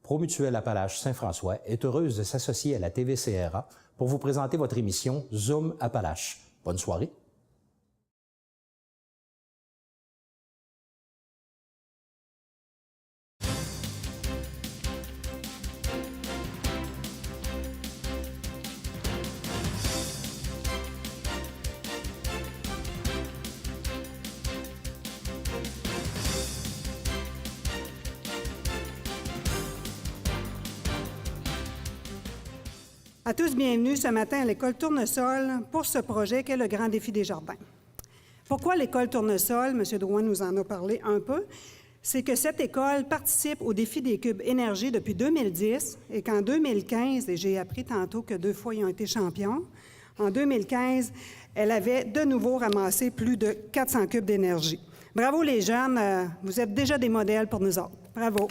Promutuelle Appalaches Saint-François est heureuse de s'associer à la TVCRA pour vous présenter votre émission Zoom Appalaches. Bonne soirée. À tous, bienvenue ce matin à l'École Tournesol pour ce projet qu'est le Grand Défi des Jardins. Pourquoi l'École Tournesol? M. Drouin nous en a parlé un peu. C'est que cette école participe au Défi des cubes énergie depuis 2010 et qu'en 2015, et j'ai appris tantôt que 2 fois ils ont été champions, en 2015, elle avait de nouveau ramassé plus de 400 cubes d'énergie. Bravo les jeunes, vous êtes déjà des modèles pour nous autres. Bravo.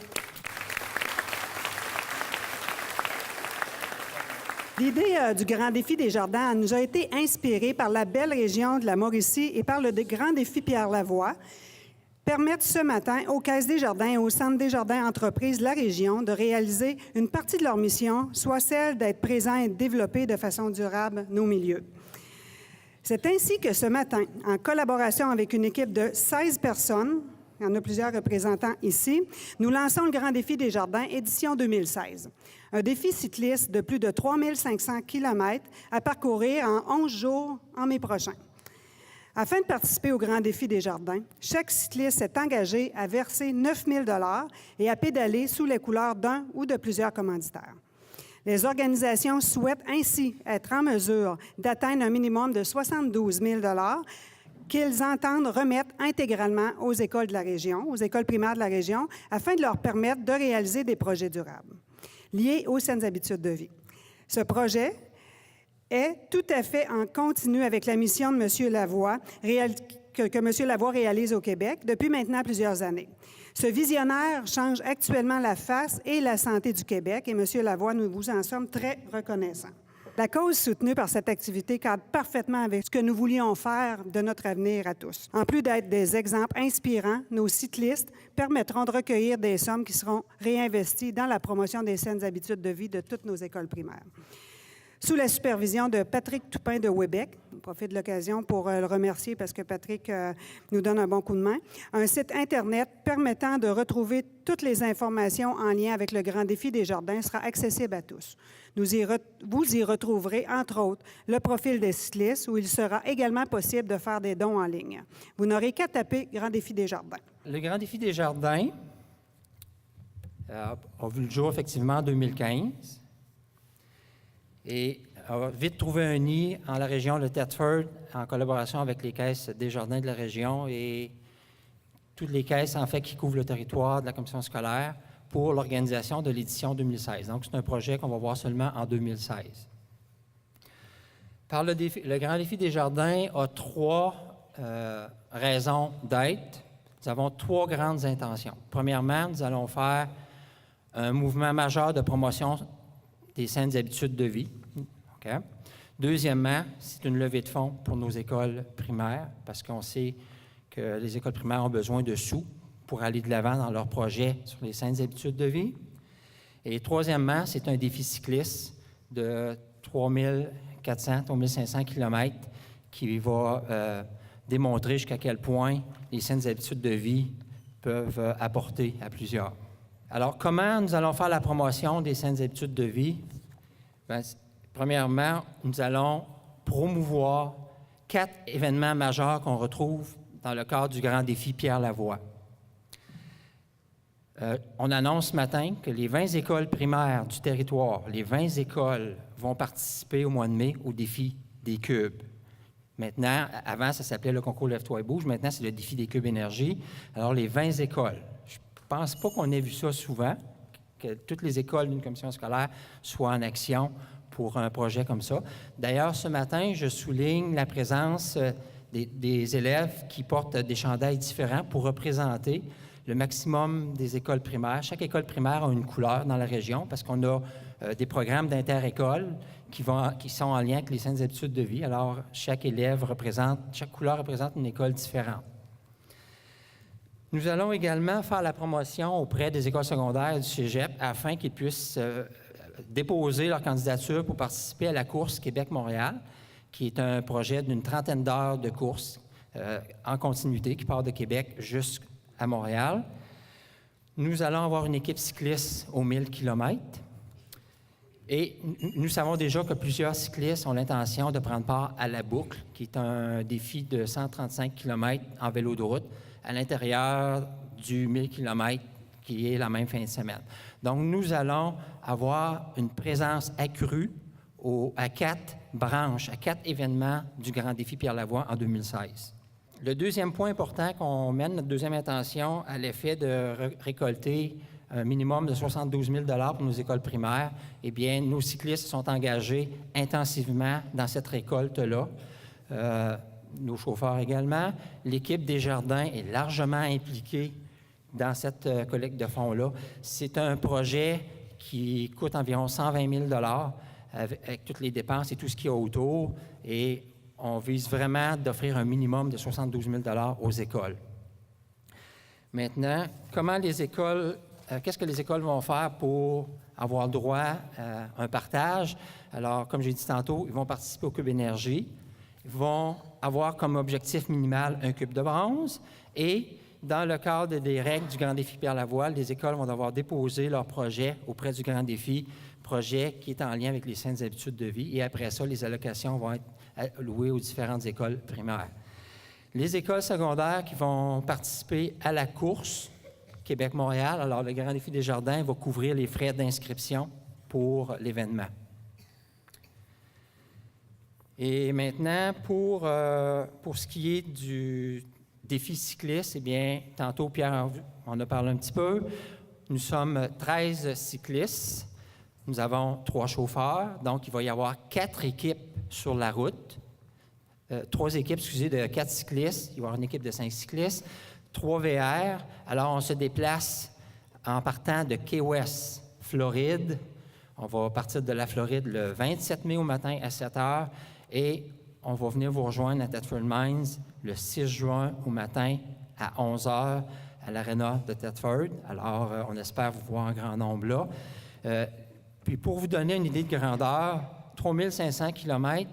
L'idée du Grand Défi des Jardins nous a été inspirée par la belle région de la Mauricie et par le Grand Défi Pierre-Lavoie, permettre ce matin aux Caisses des Jardins et au Centre des Jardins Entreprises de la région de réaliser une partie de leur mission, soit celle d'être présents et de développer de façon durable nos milieux. C'est ainsi que ce matin, en collaboration avec une équipe de 16 personnes, il y en a plusieurs représentants ici, nous lançons le Grand Défi des Jardins, édition 2016. Un défi cycliste de plus de 3500 km à parcourir en 11 jours en mai prochain. Afin de participer au Grand Défi des Jardins, chaque cycliste s'est engagé à verser 9 000 $ et à pédaler sous les couleurs d'un ou de plusieurs commanditaires. Les organisations souhaitent ainsi être en mesure d'atteindre un minimum de 72 000 $ qu'ils entendent remettre intégralement aux écoles de la région, aux écoles primaires de la région, afin de leur permettre de réaliser des projets durables liés aux saines habitudes de vie. Ce projet est tout à fait en continu avec la mission de M. Lavoie, que M. Lavoie réalise au Québec depuis maintenant plusieurs années. Ce visionnaire change actuellement la face et la santé du Québec et M. Lavoie, nous vous en sommes très reconnaissants. La cause soutenue par cette activité cadre parfaitement avec ce que nous voulions faire de notre avenir à tous. En plus d'être des exemples inspirants, nos cyclistes permettront de recueillir des sommes qui seront réinvesties dans la promotion des saines habitudes de vie de toutes nos écoles primaires. Sous la supervision de Patrick Toupin de Webec, je profite de l'occasion pour le remercier parce que Patrick nous donne un bon coup de main, un site Internet permettant de retrouver toutes les informations en lien avec le Grand Défi des Jardins sera accessible à tous. Vous y retrouverez, entre autres, le profil des cyclistes où il sera également possible de faire des dons en ligne. Vous n'aurez qu'à taper Grand Défi des Jardins. Le Grand Défi des Jardins a vu le jour effectivement en 2015. Et a vite trouvé un nid en la région de Thetford en collaboration avec les caisses des jardins de la région et toutes les caisses, en fait, qui couvrent le territoire de la commission scolaire pour l'organisation de l'édition 2016. Donc, c'est un projet qu'on va voir seulement en 2016. Le Grand Défi des Jardins a 3 raisons d'être. Nous avons 3 grandes intentions. Premièrement, nous allons faire un mouvement majeur de promotion des saines habitudes de vie. Okay. Deuxièmement, c'est une levée de fonds pour nos écoles primaires, parce qu'on sait que les écoles primaires ont besoin de sous pour aller de l'avant dans leurs projets sur les saines habitudes de vie. Et troisièmement, c'est un défi cycliste de 3400, 3500 km qui va démontrer jusqu'à quel point les saines habitudes de vie peuvent apporter à plusieurs. Alors, comment nous allons faire la promotion des saines habitudes de vie? Bien, premièrement, nous allons promouvoir 4 événements majeurs qu'on retrouve dans le cadre du Grand Défi Pierre-Lavoie. On annonce ce matin que les 20 écoles primaires du territoire, les 20 écoles vont participer au mois de mai au Défi des cubes. Maintenant, avant, ça s'appelait le concours Lève-toi et bouge. Maintenant, c'est le Défi des cubes énergie. Alors, les 20 écoles. Je ne pense pas qu'on ait vu ça souvent, que toutes les écoles d'une commission scolaire soient en action pour un projet comme ça. D'ailleurs, ce matin, je souligne la présence des élèves qui portent des chandails différents pour représenter le maximum des écoles primaires. Chaque école primaire a une couleur dans la région parce qu'on a des programmes d'inter-école qui sont en lien avec les saines habitudes de vie. Alors, chaque couleur représente une école différente. Nous allons également faire la promotion auprès des écoles secondaires et du cégep afin qu'ils puissent déposer leur candidature pour participer à la course Québec-Montréal, qui est un projet d'une trentaine d'heures de course en continuité qui part de Québec jusqu'à Montréal. Nous allons avoir une équipe cycliste aux 1000 km. Et nous savons déjà que plusieurs cyclistes ont l'intention de prendre part à la boucle, qui est un défi de 135 km en vélo de route à l'intérieur du 1000 km qui est la même fin de semaine. Donc, nous allons avoir une présence accrue à 4 branches, à 4 événements du Grand Défi Pierre-Lavoie en 2016. Le deuxième point important qu'on mène, notre deuxième intention, à l'effet de récolter un minimum de 72 000 $ pour nos écoles primaires, eh bien, nos cyclistes sont engagés intensivement dans cette récolte-là. Nos chauffeurs également. L'équipe des jardins est largement impliquée dans cette collecte de fonds-là. C'est un projet qui coûte environ 120 000 $ avec toutes les dépenses et tout ce qu'il y a autour. Et on vise vraiment d'offrir un minimum de 72 000 $ aux écoles. Maintenant, qu'est-ce que les écoles vont faire pour avoir droit à un partage? Alors, comme j'ai dit tantôt, ils vont participer au Cube Énergie. Ils vont avoir comme objectif minimal un cube de bronze et dans le cadre des règles du Grand Défi Pierre-Lavoie, les écoles vont devoir déposer leur projet auprès du Grand Défi, projet qui est en lien avec les saines habitudes de vie et après ça, les allocations vont être allouées aux différentes écoles primaires. Les écoles secondaires qui vont participer à la course Québec-Montréal, alors le Grand Défi des Jardins va couvrir les frais d'inscription pour l'événement. Et maintenant, pour ce qui est du défi cycliste, eh bien, tantôt, Pierre en a parlé un petit peu. Nous sommes 13 cyclistes. Nous avons 3 chauffeurs. Donc, il va y avoir 4 équipes sur la route. 3 équipes, de 4 cyclistes. Il va y avoir une équipe de 5 cyclistes. 3 VR. Alors, on se déplace en partant de Key West, Floride. On va partir de la Floride le 27 mai au matin à 7 heures. Et on va venir vous rejoindre à Thetford Mines le 6 juin au matin à 11 heures à l'aréna de Thetford. Alors, on espère vous voir en grand nombre là. Puis, pour vous donner une idée de grandeur, 3500 km,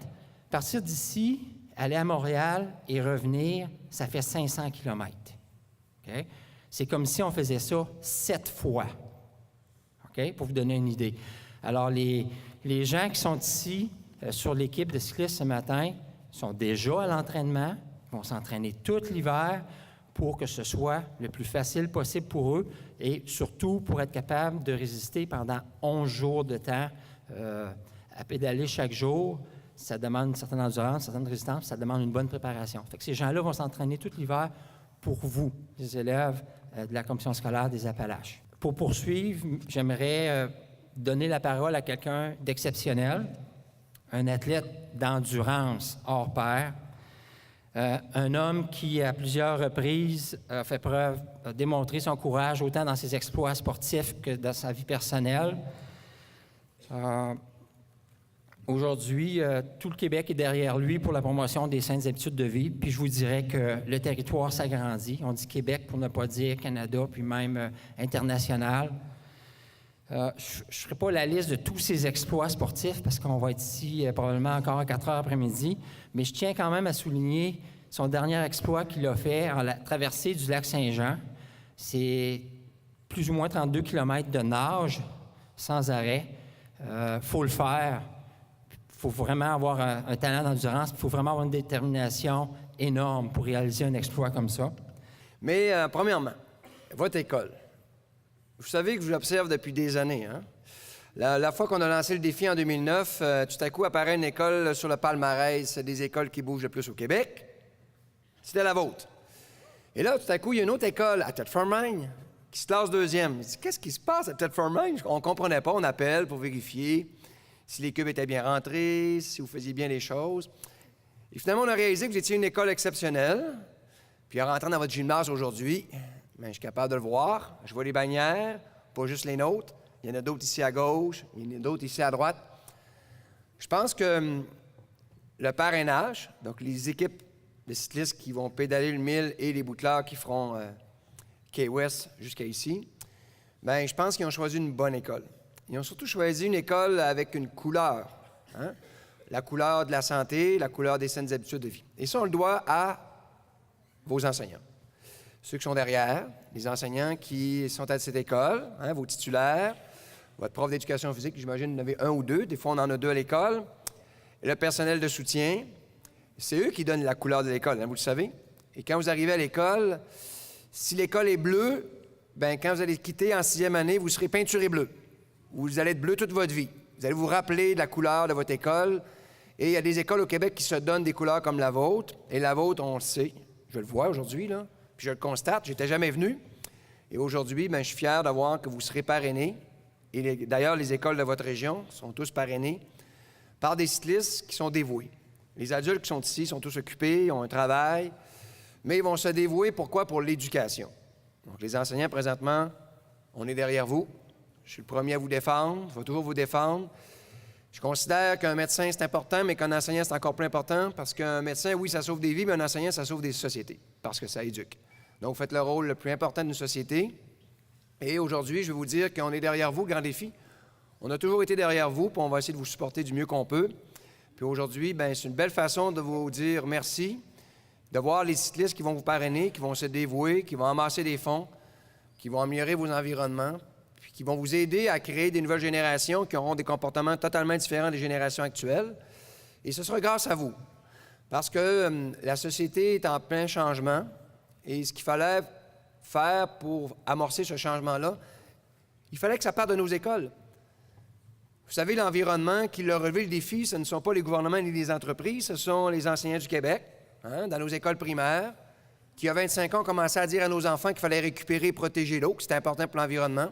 partir d'ici, aller à Montréal et revenir, ça fait 500 km. Okay? C'est comme si on faisait ça 7 fois. Okay? Pour vous donner une idée. Alors, les gens qui sont ici, sur l'équipe de cyclistes ce matin, sont déjà à l'entraînement, vont s'entraîner tout l'hiver pour que ce soit le plus facile possible pour eux et surtout pour être capable de résister pendant 11 jours de temps à pédaler chaque jour. Ça demande une certaine endurance, une certaine résistance, ça demande une bonne préparation. Fait que ces gens-là vont s'entraîner tout l'hiver pour vous, les élèves de la commission scolaire des Appalaches. Pour poursuivre, j'aimerais donner la parole à quelqu'un d'exceptionnel, un athlète d'endurance hors pair, un homme qui, à plusieurs reprises, a démontré son courage autant dans ses exploits sportifs que dans sa vie personnelle. Aujourd'hui, tout le Québec est derrière lui pour la promotion des saines habitudes de vie. Puis je vous dirais que le territoire s'agrandit. On dit Québec pour ne pas dire Canada, puis même international. Je ne ferai pas la liste de tous ses exploits sportifs parce qu'on va être ici probablement encore à 4 heures après-midi, mais je tiens quand même à souligner son dernier exploit qu'il a fait en la traversée du lac Saint-Jean. C'est plus ou moins 32 km de nage sans arrêt. Faut le faire. Il faut vraiment avoir un talent d'endurance. Il faut vraiment avoir une détermination énorme pour réaliser un exploit comme ça. Mais premièrement, votre école. Vous savez que je vous observe depuis des années. Hein? La fois qu'on a lancé le défi en 2009, tout à coup apparaît une école sur le palmarès des écoles qui bougent le plus au Québec. C'était la vôtre. Et là, tout à coup, il y a une autre école à Thetford Mines qui se classe deuxième. Je dis, qu'est-ce qui se passe à Thetford Mines? On ne comprenait pas. On appelle pour vérifier si les cubes étaient bien rentrés, si vous faisiez bien les choses. Et finalement, on a réalisé que vous étiez une école exceptionnelle. Puis en rentrant dans votre gymnase aujourd'hui, bien, je suis capable de le voir. Je vois les bannières, pas juste les nôtres. Il y en a d'autres ici à gauche, il y en a d'autres ici à droite. Je pense que le parrainage, donc les équipes de cyclistes qui vont pédaler le 1000 et les boucleurs qui feront Key West jusqu'à ici, bien, je pense qu'ils ont choisi une bonne école. Ils ont surtout choisi une école avec une couleur, hein? La couleur de la santé, la couleur des saines habitudes de vie. Et ça, on le doit à vos enseignants. Ceux qui sont derrière, les enseignants qui sont à cette école, hein, vos titulaires, votre prof d'éducation physique, j'imagine que vous en avez un ou deux, des fois on en a deux à l'école, et le personnel de soutien, c'est eux qui donnent la couleur de l'école, hein, vous le savez. Et quand vous arrivez à l'école, si l'école est bleue, bien, quand vous allez quitter en 6e année, vous serez peinturé bleu. Vous allez être bleu toute votre vie. Vous allez vous rappeler de la couleur de votre école. Et il y a des écoles au Québec qui se donnent des couleurs comme la vôtre. Et la vôtre, on le sait. Je le vois aujourd'hui, là. Puis je le constate. Je n'étais jamais venu. Et aujourd'hui, bien, je suis fier de voir que vous serez parrainés. Et d'ailleurs, les écoles de votre région sont tous parrainés par des cyclistes qui sont dévoués. Les adultes qui sont ici sont tous occupés, ils ont un travail, mais ils vont se dévouer, pourquoi? Pour l'éducation. Donc, les enseignants, présentement, on est derrière vous. Je suis le premier à vous défendre, je vais toujours vous défendre. Je considère qu'un médecin, c'est important, mais qu'un enseignant, c'est encore plus important, parce qu'un médecin, oui, ça sauve des vies, mais un enseignant, ça sauve des sociétés, parce que ça éduque. Donc, vous faites le rôle le plus important d'une société. Et aujourd'hui, je vais vous dire qu'on est derrière vous, Grand Défi. On a toujours été derrière vous, puis on va essayer de vous supporter du mieux qu'on peut. Puis aujourd'hui, bien, c'est une belle façon de vous dire merci, de voir les cyclistes qui vont vous parrainer, qui vont se dévouer, qui vont amasser des fonds, qui vont améliorer vos environnements, puis qui vont vous aider à créer des nouvelles générations qui auront des comportements totalement différents des générations actuelles. Et ce sera grâce à vous, parce que la société est en plein changement, et ce qu'il fallait faire pour amorcer ce changement-là, il fallait que ça parte de nos écoles. Vous savez, l'environnement qui leur relevé le défi, ce ne sont pas les gouvernements ni les entreprises, ce sont les enseignants du Québec, hein, dans nos écoles primaires, qui, il y a 25 ans, ont commencé à dire à nos enfants qu'il fallait récupérer et protéger l'eau, que c'était important pour l'environnement.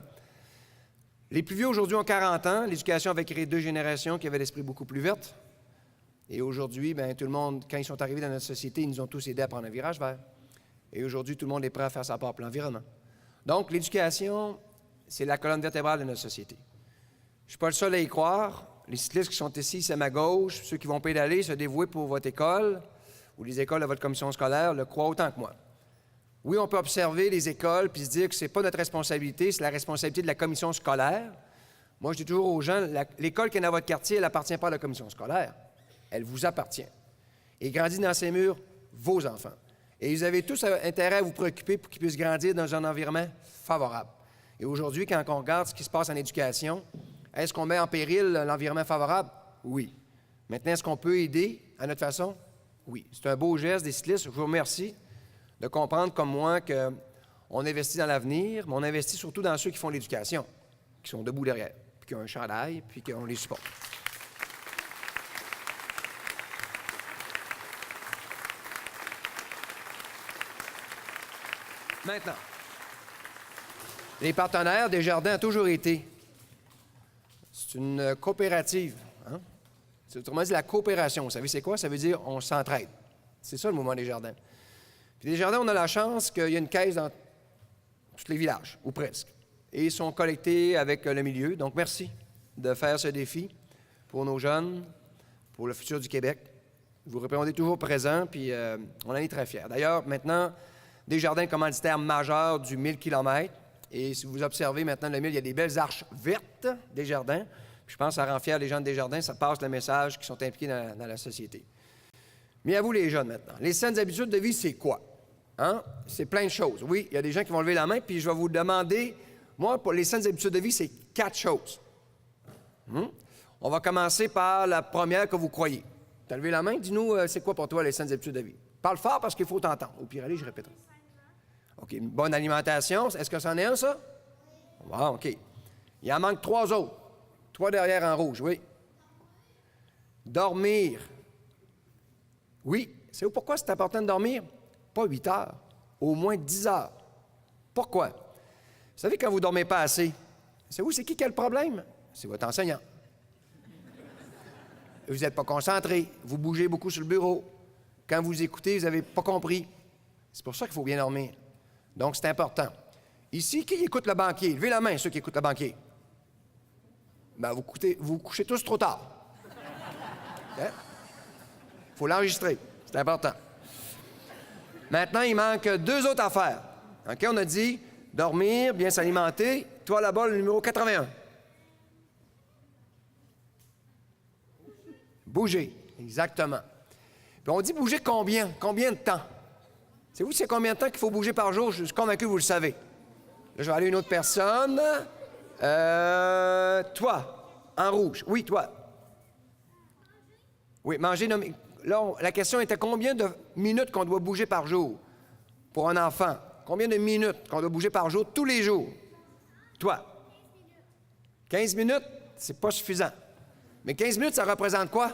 Les plus vieux, aujourd'hui, ont 40 ans. L'éducation avait créé 2 générations qui avaient l'esprit beaucoup plus vert. Et aujourd'hui, bien, tout le monde, quand ils sont arrivés dans notre société, ils nous ont tous aidés à prendre un virage vert. Et aujourd'hui, tout le monde est prêt à faire sa part pour l'environnement. Donc, l'éducation, c'est la colonne vertébrale de notre société. Je ne suis pas le seul à y croire. Les cyclistes qui sont ici, c'est à ma gauche, ceux qui vont pédaler, se dévouer pour votre école ou les écoles de votre commission scolaire, le croient autant que moi. Oui, on peut observer les écoles puis se dire que ce n'est pas notre responsabilité, c'est la responsabilité de la commission scolaire. Moi, je dis toujours aux gens, l'école qui est dans votre quartier, elle n'appartient pas à la commission scolaire. Elle vous appartient. Et grandit dans ces murs, vos enfants. Et vous avez tous intérêt à vous préoccuper pour qu'ils puissent grandir dans un environnement favorable. Et aujourd'hui, quand on regarde ce qui se passe en éducation, est-ce qu'on met en péril l'environnement favorable? Oui. Maintenant, est-ce qu'on peut aider à notre façon? Oui. C'est un beau geste des cyclistes. Je vous remercie de comprendre comme moi qu'on investit dans l'avenir, mais on investit surtout dans ceux qui font l'éducation, qui sont debout derrière, puis qui ont un chandail, puis qu'on les supporte. Maintenant, les partenaires Desjardins ont toujours été. C'est une coopérative. Hein? C'est autrement dit la coopération. Vous savez, c'est quoi? Ça veut dire on s'entraide. C'est ça le mouvement Desjardins. Puis Desjardins, on a la chance qu'il y a une caisse dans tous les villages, ou presque. Et ils sont collectés avec le milieu. Donc, merci de faire ce défi pour nos jeunes, pour le futur du Québec. Vous répondez toujours présent, puis on en est très fiers. D'ailleurs, maintenant, Desjardins, commanditaire majeur du 1000 km. Et si vous observez maintenant le 1000, il y a des belles arches vertes, Desjardins. Puis je pense que ça rend fier les gens de Desjardins, ça passe le message qui sont impliqués dans la société. Mais à vous les jeunes maintenant. Les saines habitudes de vie, c'est quoi? Hein? C'est plein de choses. Oui, il y a des gens qui vont lever la main, puis je vais vous demander, moi, pour les saines habitudes de vie, c'est 4 choses. On va commencer par la première que vous croyez. Tu as levé la main? Dis-nous, c'est quoi pour toi les saines habitudes de vie? Parle fort parce qu'il faut t'entendre. Au pire, allez, je répéterai. OK. Une bonne alimentation. Est-ce que c'en est un, ça? Bon, OK. Il en manque 3 autres. 3 derrière en rouge, oui. Dormir. Oui. Savez-vous pourquoi c'est important de dormir? Pas 8 heures. Au moins 10 heures. Pourquoi? Vous savez, quand vous ne dormez pas assez, savez-vous, c'est qui a le problème? C'est votre enseignant. Vous n'êtes pas concentré. Vous bougez beaucoup sur le bureau. Quand vous écoutez, vous n'avez pas compris. C'est pour ça qu'il faut bien dormir. Donc, c'est important. Ici, qui écoute le banquier? Levez la main, ceux qui écoutent le banquier. Bien, vous couchez tous trop tard. Il faut l'enregistrer. C'est important. Maintenant, il manque 2 autres affaires. OK? On a dit dormir, bien s'alimenter. Toi, là-bas, le numéro 81. Bouger, exactement. Puis on dit bouger combien? Combien de temps? C'est vous, c'est combien de temps qu'il faut bouger par jour? Je suis convaincu que vous le savez. Là, je vais aller à une autre personne. Toi, en rouge. Oui, toi. Oui, manger. Là, la question était combien de minutes qu'on doit bouger par jour pour un enfant? Combien de minutes qu'on doit bouger par jour, tous les jours? Toi. 15 minutes, c'est pas suffisant. Mais 15 minutes, ça représente quoi?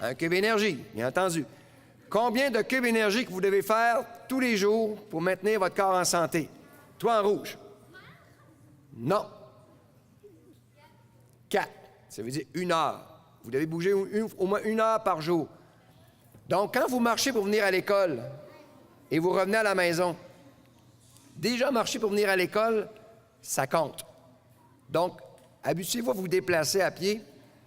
Un cube d'énergie, bien entendu. Combien de cubes d'énergie que vous devez faire tous les jours pour maintenir votre corps en santé? Toi, en rouge. Non. 4. Ça veut dire 1 heure. Vous devez bouger au moins 1 heure par jour. Donc, quand vous marchez pour venir à l'école et vous revenez à la maison, déjà marcher pour venir à l'école, ça compte. Donc, habituez-vous à vous déplacer à pied,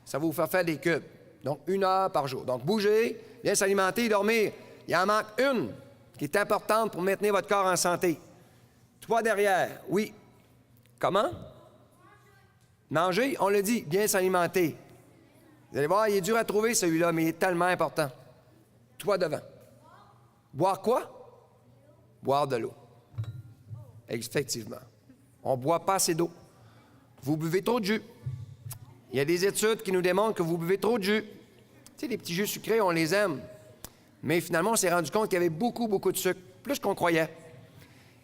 ça va vous faire des cubes. Donc, 1 heure par jour. Donc, bouger, bien s'alimenter, dormir. Il en manque une qui est importante pour maintenir votre corps en santé. Toi derrière, oui. Comment? Manger, on le dit, bien s'alimenter. Vous allez voir, il est dur à trouver celui-là, mais il est tellement important. Toi devant. Boire quoi? Boire de l'eau. Effectivement. On ne boit pas assez d'eau. Vous buvez trop de jus. Il y a des études qui nous démontrent que vous buvez trop de jus. Tu sais, les petits jus sucrés, on les aime. Mais finalement, on s'est rendu compte qu'il y avait beaucoup, beaucoup de sucre, plus qu'on croyait.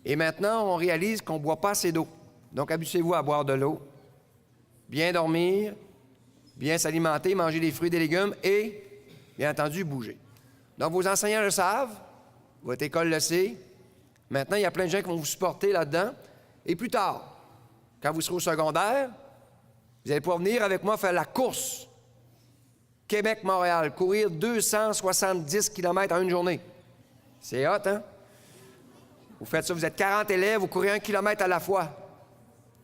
Et maintenant, on réalise qu'on ne boit pas assez d'eau. Donc, habituez-vous à boire de l'eau, bien dormir, bien s'alimenter, manger des fruits et des légumes et, bien entendu, bouger. Donc, vos enseignants le savent, votre école le sait. Maintenant, il y a plein de gens qui vont vous supporter là-dedans. Et plus tard, quand vous serez au secondaire, vous allez pouvoir venir avec moi faire la course Québec-Montréal, courir 270 km en une journée. C'est hot, hein? Vous faites ça, vous êtes 40 élèves, vous courez 1 km à la fois.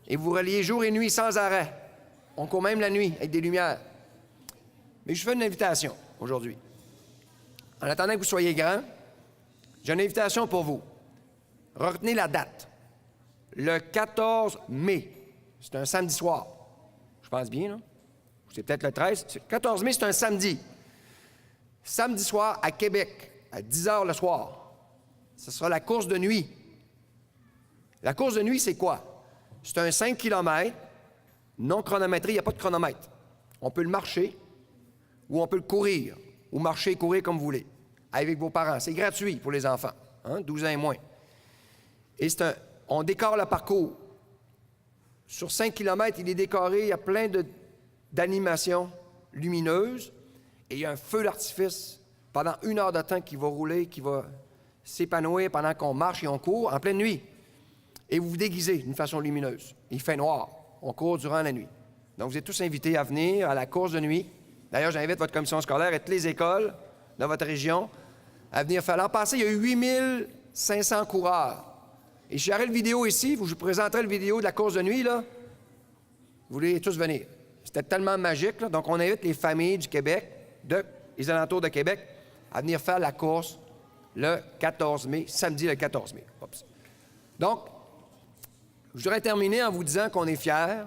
Et vous reliez jour et nuit sans arrêt. On court même la nuit avec des lumières. Mais je fais une invitation aujourd'hui. En attendant que vous soyez grand, j'ai une invitation pour vous. Retenez la date. Le 14 mai. C'est un samedi soir. Je pense bien, non? C'est peut-être le 13. Le 14 mai, c'est un samedi. Samedi soir à Québec, à 10 h le soir. Ce sera la course de nuit. La course de nuit, c'est quoi? C'est un 5 km non chronométré, il n'y a pas de chronomètre. On peut le marcher ou on peut le courir, ou marcher et courir comme vous voulez, avec vos parents. C'est gratuit pour les enfants, 12 ans et moins. Et on décore le parcours. Sur 5 km, il est décoré, il y a plein d'animations lumineuses, et il y a un feu d'artifice pendant 1 heure de temps qui va rouler, qui va s'épanouir pendant qu'on marche et on court en pleine nuit. Et vous vous déguisez d'une façon lumineuse. Il fait noir. On court durant la nuit. Donc, vous êtes tous invités à venir à la course de nuit. D'ailleurs, j'invite votre commission scolaire et toutes les écoles de votre région à venir faire. L'an passé, il y a eu 8500 coureurs. Et j'aurai le vidéo ici. Je vous présenterai le vidéo de la course de nuit, là. Vous voulez tous venir. C'était tellement magique, là. Donc, on invite les familles du Québec, des alentours de Québec, à venir faire la course le 14 mai, samedi le 14 mai. Oups. Donc, je voudrais terminer en vous disant qu'on est fiers.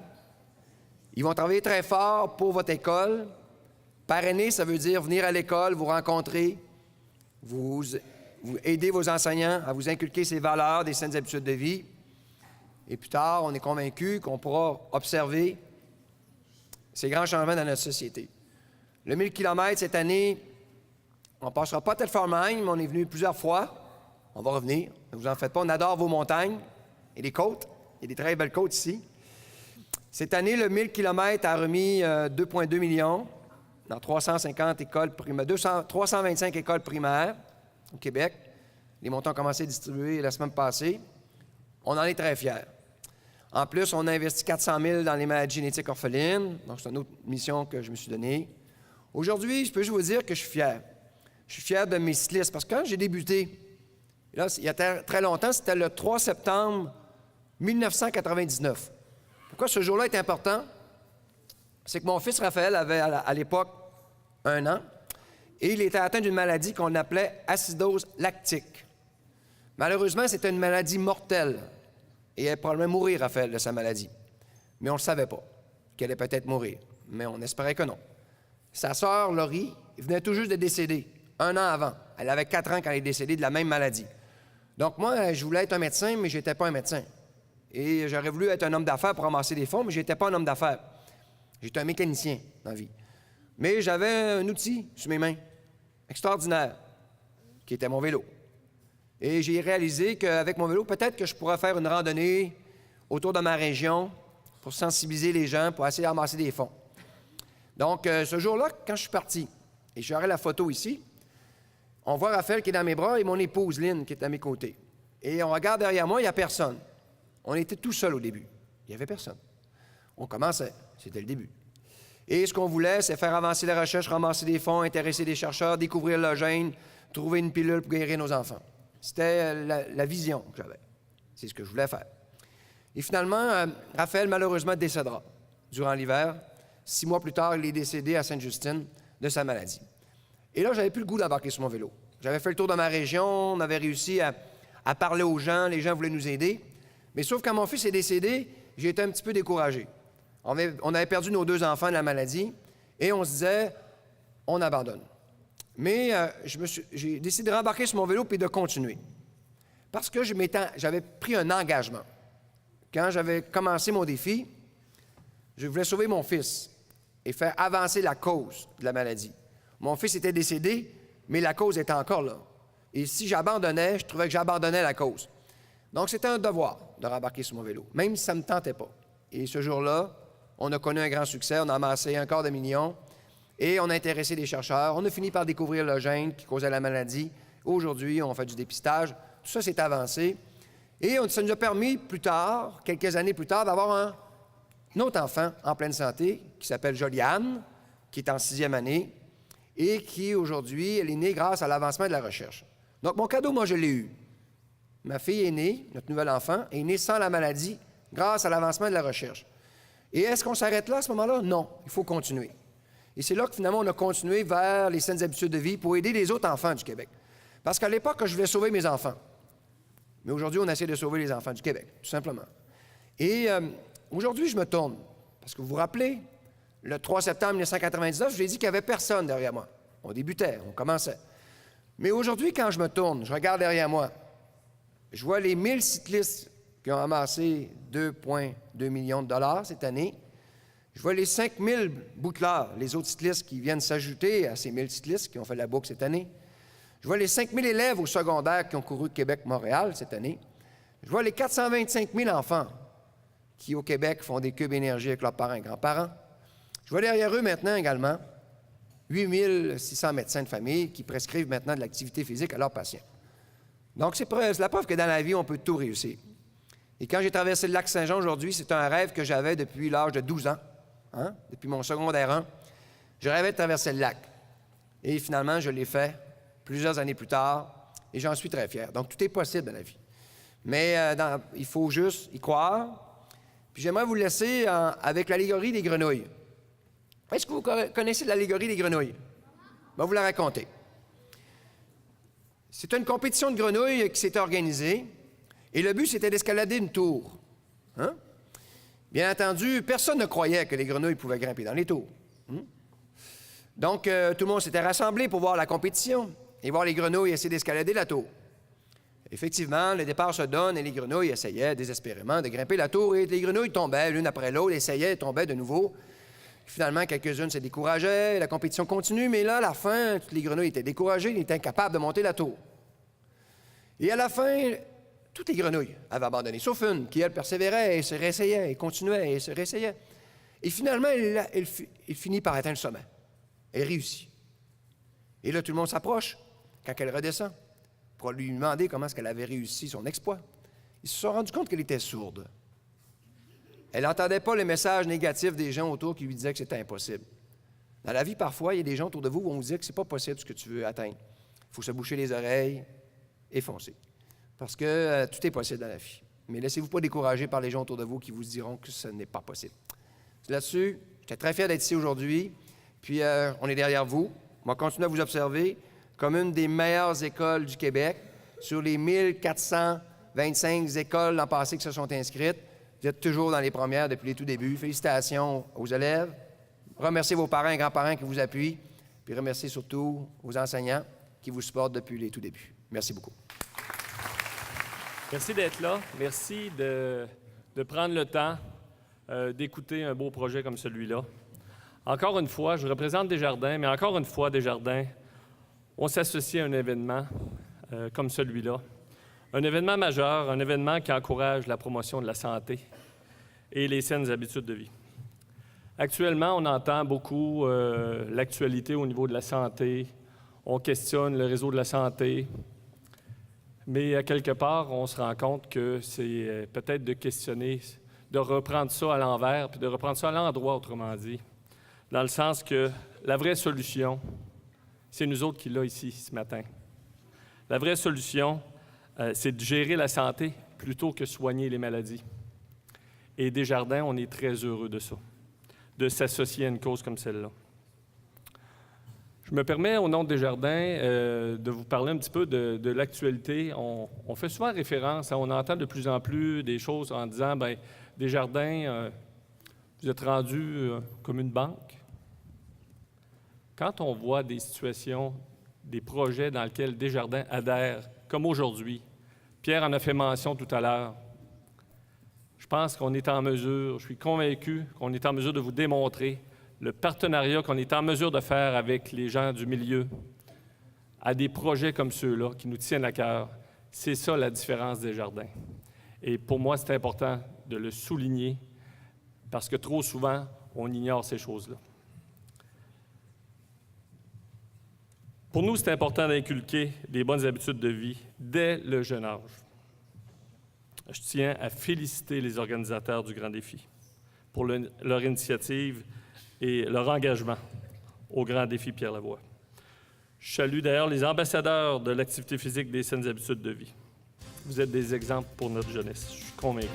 Ils vont travailler très fort pour votre école. Parrainer, ça veut dire venir à l'école, vous rencontrer, vous aider vos enseignants à vous inculquer ces valeurs, des saines habitudes de vie. Et plus tard, on est convaincu qu'on pourra observer ces grands changements dans notre société. Le 1000 km cette année, on ne passera pas à Telfort-Magne, mais on est venu plusieurs fois. On va revenir. Ne vous en faites pas, on adore vos montagnes et les côtes. Il y a des très belles côtes ici. Cette année, le 1000 km a remis 2,2 millions dans 350 écoles primaires, 325 écoles primaires au Québec. Les montants ont commencé à distribuer la semaine passée. On en est très fiers. En plus, on a investi 400 000 dans les maladies génétiques orphelines. Donc, c'est une autre mission que je me suis donnée. Aujourd'hui, je peux juste vous dire que je suis fier. Je suis fier de mes cyclistes parce que quand j'ai débuté, là, il y a très longtemps, c'était le 3 septembre 1999. Pourquoi ce jour-là est important? C'est que mon fils Raphaël avait à l'époque 1 an et il était atteint d'une maladie qu'on appelait acidose lactique. Malheureusement, c'était une maladie mortelle. Et elle allait probablement mourir, Raphaël, de sa maladie. Mais on ne le savait pas, qu'elle allait peut-être mourir. Mais on espérait que non. Sa sœur, Laurie, venait tout juste de décéder, 1 an avant. Elle avait 4 ans quand elle est décédée de la même maladie. Donc moi, je voulais être un médecin, mais je n'étais pas un médecin. Et j'aurais voulu être un homme d'affaires pour ramasser des fonds, mais je n'étais pas un homme d'affaires. J'étais un mécanicien dans la vie. Mais j'avais un outil sur mes mains, extraordinaire, qui était mon vélo. Et j'ai réalisé qu'avec mon vélo, peut-être que je pourrais faire une randonnée autour de ma région pour sensibiliser les gens, pour essayer de ramasser des fonds. Donc, ce jour-là, quand je suis parti, et j'aurai la photo ici, on voit Raphaël qui est dans mes bras et mon épouse Lynn qui est à mes côtés. Et on regarde derrière moi, il n'y a personne. On était tout seuls au début. Il n'y avait personne. On commençait, c'était le début. Et ce qu'on voulait, c'est faire avancer la recherche, ramasser des fonds, intéresser des chercheurs, découvrir le gène, trouver une pilule pour guérir nos enfants. C'était la vision que j'avais. C'est ce que je voulais faire. Et finalement, Raphaël, malheureusement, décédera durant l'hiver. 6 mois plus tard, il est décédé à Sainte-Justine de sa maladie. Et là, j'avais plus le goût d'embarquer sur mon vélo. J'avais fait le tour de ma région, on avait réussi à parler aux gens, les gens voulaient nous aider. Mais sauf quand mon fils est décédé, j'ai été un petit peu découragé. On avait perdu nos 2 enfants de la maladie et on se disait, on abandonne. Mais j'ai décidé de rembarquer sur mon vélo et de continuer. Parce que j'avais pris un engagement. Quand j'avais commencé mon défi, je voulais sauver mon fils et faire avancer la cause de la maladie. Mon fils était décédé, mais la cause était encore là. Et si j'abandonnais, je trouvais que j'abandonnais la cause. Donc, c'était un devoir de rembarquer sur mon vélo, même si ça ne me tentait pas. Et ce jour-là, on a connu un grand succès, on a amassé $250 000 et on a intéressé des chercheurs. On a fini par découvrir le gène qui causait la maladie. Aujourd'hui, on fait du dépistage. Tout ça s'est avancé. Et ça nous a permis plus tard, quelques années plus tard, d'avoir un autre enfant en pleine santé qui s'appelle Joliane, qui est en 6e année et qui, aujourd'hui, elle est née grâce à l'avancement de la recherche. Donc, mon cadeau, moi, je l'ai eu. Ma fille est née, notre nouvel enfant, est née sans la maladie grâce à l'avancement de la recherche. Et est-ce qu'on s'arrête là à ce moment-là? Non, il faut continuer. Et c'est là que finalement, on a continué vers les saines habitudes de vie pour aider les autres enfants du Québec. Parce qu'à l'époque, je voulais sauver mes enfants. Mais aujourd'hui, on essaie de sauver les enfants du Québec, tout simplement. Et aujourd'hui, je me tourne. Parce que vous vous rappelez, le 3 septembre 1999, je vous ai dit qu'il n'y avait personne derrière moi. On débutait, on commençait. Mais aujourd'hui, quand je me tourne, je regarde derrière moi, je vois les 1000 cyclistes qui ont amassé 2,2 millions de dollars cette année. Je vois les 5000 boucleurs, les autres cyclistes qui viennent s'ajouter à ces 1000 cyclistes qui ont fait la boucle cette année. Je vois les 5000 élèves au secondaire qui ont couru Québec-Montréal cette année. Je vois les 425 000 enfants qui, au Québec, font des cubes énergie avec leurs parents et grands-parents. Je vois derrière eux maintenant également 8 600 médecins de famille qui prescrivent maintenant de l'activité physique à leurs patients. Donc, c'est la preuve que dans la vie, on peut tout réussir. Et quand j'ai traversé le lac Saint-Jean aujourd'hui, c'est un rêve que j'avais depuis l'âge de 12 ans, depuis mon secondaire 1. Je rêvais de traverser le lac. Et finalement, je l'ai fait plusieurs années plus tard, et j'en suis très fier. Donc, tout est possible dans la vie. Mais il faut juste y croire. Puis j'aimerais vous laisser avec l'allégorie des grenouilles. Est-ce que vous connaissez l'allégorie des grenouilles? Je vais vous la raconter. C'est une compétition de grenouilles qui s'était organisée, et le but, c'était d'escalader une tour. Bien entendu, personne ne croyait que les grenouilles pouvaient grimper dans les tours. Donc, tout le monde s'était rassemblé pour voir la compétition et voir les grenouilles essayer d'escalader la tour. Effectivement, le départ se donne et les grenouilles essayaient désespérément de grimper la tour et les grenouilles tombaient l'une après l'autre, essayaient, tombaient de nouveau. Finalement, quelques-unes se décourageaient, la compétition continue, mais là, à la fin, toutes les grenouilles étaient découragées, étaient incapables de monter la tour. Et à la fin, toutes les grenouilles avaient abandonné, sauf une qui, elle, persévérait et se réessayait, et continuait et se réessayait. Et finalement, elle finit par atteindre le sommet. Elle réussit. Et là, tout le monde s'approche quand elle redescend pour lui demander comment est-ce qu'elle avait réussi son exploit. Ils se sont rendus compte qu'elle était sourde. Elle n'entendait pas le message négatif des gens autour qui lui disaient que c'était impossible. Dans la vie, parfois, il y a des gens autour de vous où on vous dit que ce n'est pas possible ce que tu veux atteindre. Il faut se boucher les oreilles et foncer. Parce que tout est possible dans la vie. Mais laissez-vous pas décourager par les gens autour de vous qui vous diront que ce n'est pas possible. Là-dessus, j'étais très fier d'être ici aujourd'hui. Puis, on est derrière vous. On va continuer à vous observer comme une des meilleures écoles du Québec. Sur les 1400 25 écoles l'an passé qui se sont inscrites. Vous êtes toujours dans les premières depuis les tout débuts. Félicitations aux élèves. Remerciez vos parents et grands-parents qui vous appuient. Puis remerciez surtout vos enseignants qui vous supportent depuis les tout débuts. Merci beaucoup. Merci d'être là. Merci de prendre le temps d'écouter un beau projet comme celui-là. Encore une fois, je représente Desjardins, mais encore une fois, Desjardins, on s'associe à un événement comme celui-là. Un événement majeur, un événement qui encourage la promotion de la santé et les saines habitudes de vie. Actuellement, on entend beaucoup l'actualité au niveau de la santé. On questionne le réseau de la santé. Mais à quelque part, on se rend compte que c'est peut-être de questionner, de reprendre ça à l'envers, puis de reprendre ça à l'endroit, autrement dit. Dans le sens que la vraie solution, c'est nous autres qui l'avons ici ce matin. La vraie solution, c'est de gérer la santé plutôt que soigner les maladies. Et Desjardins, on est très heureux de ça, de s'associer à une cause comme celle-là. Je me permets, au nom de Desjardins, de vous parler un petit peu de l'actualité. On fait souvent référence, on entend de plus en plus des choses en disant, bien, Desjardins, vous êtes rendu comme une banque. Quand on voit des situations, des projets dans lesquels Desjardins adhère, comme aujourd'hui, Pierre en a fait mention tout à l'heure, je pense qu'on est en mesure, je suis convaincu qu'on est en mesure de vous démontrer le partenariat qu'on est en mesure de faire avec les gens du milieu à des projets comme ceux-là qui nous tiennent à cœur. C'est ça la différence des Desjardins. Et pour moi, c'est important de le souligner parce que trop souvent, on ignore ces choses-là. Pour nous, c'est important d'inculquer des bonnes habitudes de vie dès le jeune âge. Je tiens à féliciter les organisateurs du Grand Défi pour leur initiative et leur engagement au Grand Défi Pierre Lavoie. Je salue d'ailleurs les ambassadeurs de l'activité physique des saines habitudes de vie. Vous êtes des exemples pour notre jeunesse, je suis convaincu.